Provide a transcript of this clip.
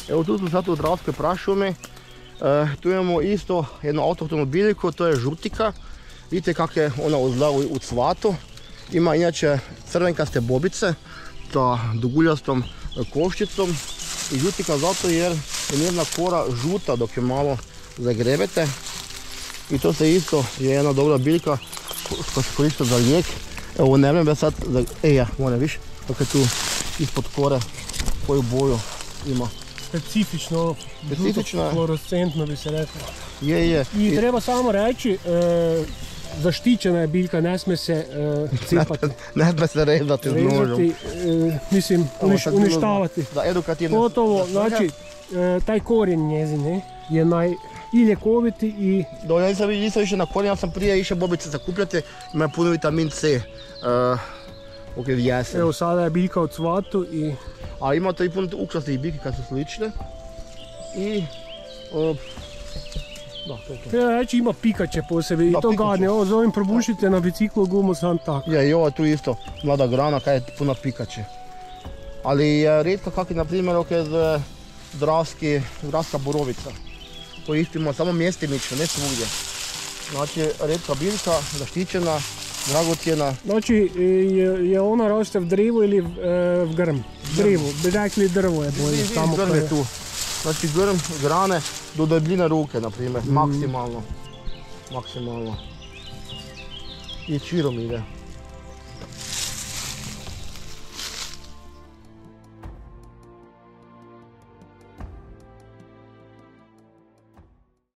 Evo tu smo sad u Dravskoj prašumi. Tu imamo isto jednu autohtonu biljku, to je žutika. Vidite kako je ona u cvatu. Ima inače crvenkaste bobice sa duguljastom koščicom. I žutika zato jer je njezina kora žuta dok je malo zagrebete. I to se isto je jedna dobra biljka koja se koristi za lijek. Evo ne vrem sad, moram viš, kako je tu ispod kore koju boju ima. Specifično, fluorescentno bi se rekao. Je. I treba samo reći, zaštićena je biljka, ne sme se cepati. Ne sme se rezati s nožom. Mislim, uništavati. Da, edukativno. Gotovo, znači, taj korijen njezin je i ljekoviti i... Da, ja nisam išao na korijen, ja sam prije išao bobice zakupljati, ima puno vitamin C. Evo sada je biljka u cvatu i... A ima to i puno ukrasnih biljki kad su slične. I... Da, to je to. Treba reći ima pikače po sebi i to gadne. Ovo zovem probušite na biciklu gumu sam tako. Je, i ova tu isto mlada grana kada je puno pikače. Ali rijetko kak je na primjer dravska borovica. Koju istimo samo mjestimično, ne svugdje. Znači rijetka biljka, zaštićena, dragocjena. Znači je ona raste v drevu ili v grm? Drevu, bi rekli drvo je bolje. Grm je tu. Znači grm, grane do debljine ruke, na primjer, maksimalno. I čirom ide.